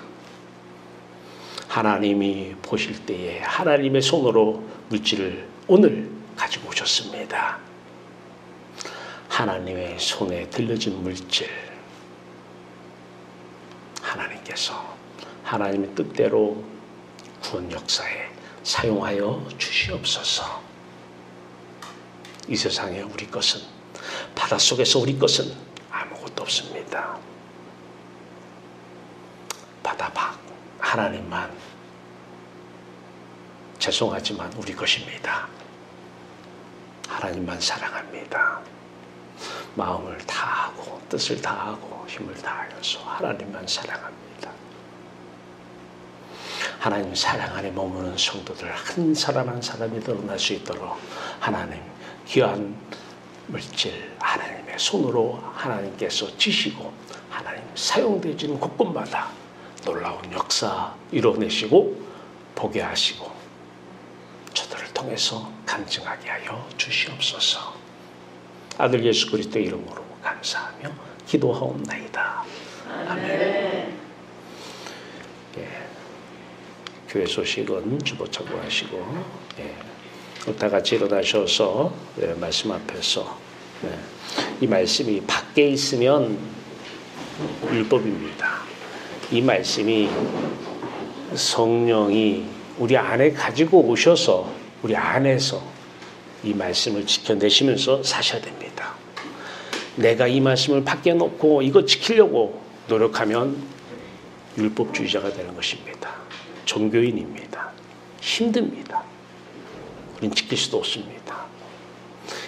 하나님이 보실 때에 하나님의 손으로 물질을 오늘 가지고 오셨습니다. 하나님의 손에 들려진 물질, 하나님께서 하나님의 뜻대로 구원 역사에 사용하여 주시옵소서. 이 세상에 우리 것은, 바닷속에서 우리 것은 아무것도 없습니다. 바다 밖 하나님만 죄송하지만 우리 것입니다. 하나님만 사랑합니다. 마음을 다하고 뜻을 다하고 힘을 다하여서 하나님만 사랑합니다. 하나님 사랑 안에 머무는 성도들 한 사람 한 사람이 드러날 수 있도록 하나님 귀한 물질 하나님의 손으로 하나님께서 지시고 하나님 사용되지는 곳곳마다 놀라운 역사 이뤄내시고 보게 하시고 저들을 통해서 간증하게 하여 주시옵소서. 아들 예수 그리스도의 이름으로 감사하며 기도하옵나이다. 아멘. 예. 교회 소식은 주보 참고하시고 다 같이 일어나셔서 말씀 앞에서 이 말씀이 밖에 있으면 율법입니다. 이 말씀이 성령이 우리 안에 가지고 오셔서 우리 안에서 이 말씀을 지켜내시면서 사셔야 됩니다. 내가 이 말씀을 밖에 놓고 이거 지키려고 노력하면 율법주의자가 되는 것입니다. 종교인입니다. 힘듭니다. 우린 지킬 수도 없습니다.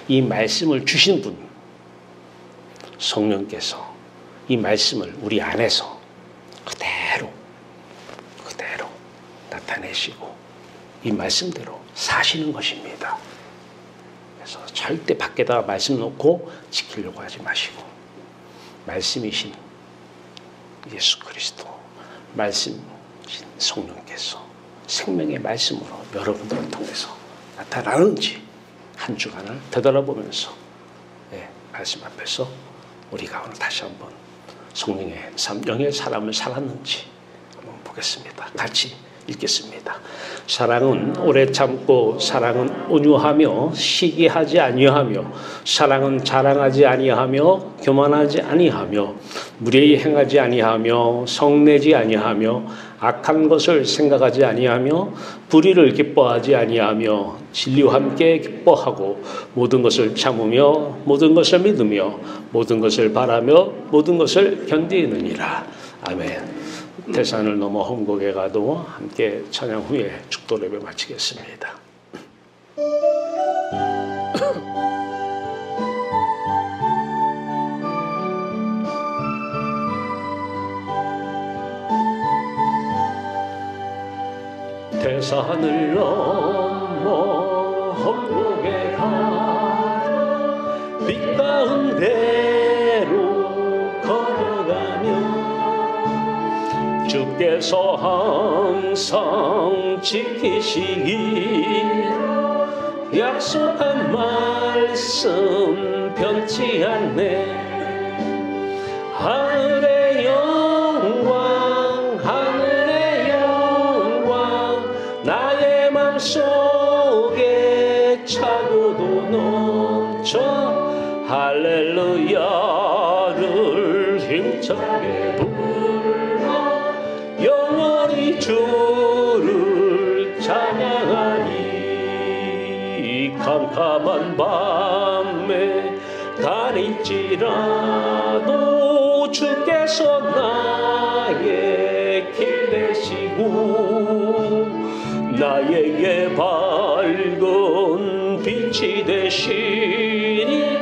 이 말씀을 주신 분, 성령께서 이 말씀을 우리 안에서 그대로 나타내시고 이 말씀대로 사시는 것입니다. 그래서 절대 밖에다가 말씀 놓고 지키려고 하지 마시고 말씀이신 예수 그리스도, 말씀이신 성령께서 생명의 말씀으로 여러분들을 통해서 나타나는지 한 주간을 되돌아보면서 말씀 앞에서 우리가 오늘 다시 한번 성령의 삶, 영의 사람을 살았는지 한번 보겠습니다. 같이 읽겠습니다. 사랑은 오래 참고 사랑은 온유하며 시기하지 아니하며 사랑은 자랑하지 아니하며 교만하지 아니하며 무례히 행하지 아니하며 성내지 아니하며 악한 것을 생각하지 아니하며 불의를 기뻐하지 아니하며 진리와 함께 기뻐하고 모든 것을 참으며 모든 것을 믿으며 모든 것을 바라며 모든 것을 견디느니라. 아멘. 태산을 넘어 홍곡에 가도 함께 찬양 후에 축도 예배 마치겠습니다. 태산을 넘어 홍곡에 가도 빛 가운데로 걸어가며 주께서 항상 지키시길 약속한 말씀 변치 않네. 하늘의 영광 하늘의 영광 나의 맘속에 차고도 넘쳐 할렐루야를 힘차게 영원히 주를 찬양하니 캄캄한 밤에 다닐지라도 주께서 나의 길 되시고 나에게 밝은 빛이 되시니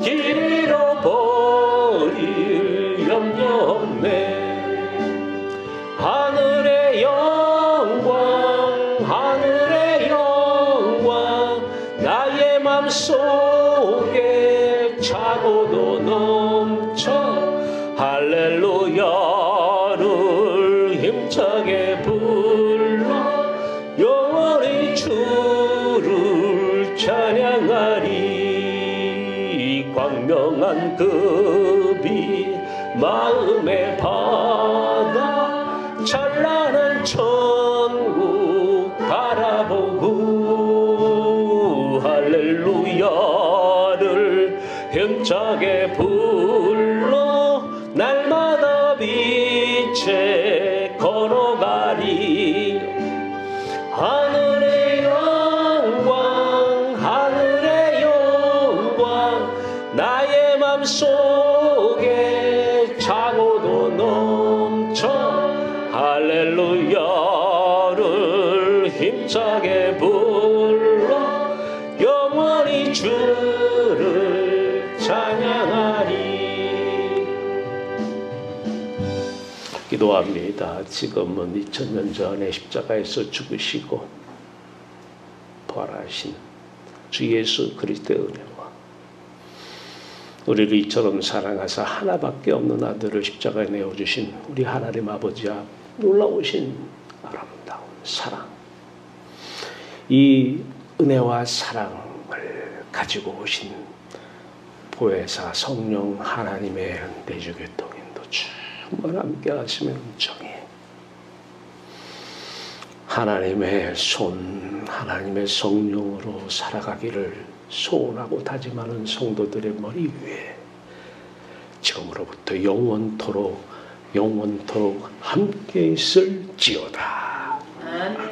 길 잃어버릴 염려 없네. 하늘의 영광 하늘의 영광 나의 맘속에 차고도 넘쳐 할렐루야를 힘차게 불러 영원히 주를 찬양하리. 광명한 뜨비 마음의 바다 찬란한 천국 바라보고 할렐루야를 힘차게 불러 날마다 빛에 걸어가리 하늘의 영광 하늘의 영광 나의 맘속에 차고도 넘쳐 할렐루야를 힘차게 불러 영원히 주를 찬양하리. 기도합니다. 지금은 2000년 전에 십자가에서 죽으시고 부활하신 주 예수 그리스도의 은혜와 우리를 이처럼 사랑하사 하나밖에 없는 아들을 십자가에 내어주신 우리 하나님 아버지 앞 놀라우신 아름다운 사랑, 이 은혜와 사랑을 가지고 오신 보혜사 성령 하나님의 내주교 동인도 정말 함께 하시면 정해 하나님의 손, 하나님의 성령으로 살아가기를 소원하고 다짐하는 성도들의 머리 위에 지금으로부터 영원토록 함께 있을지어다. 아멘.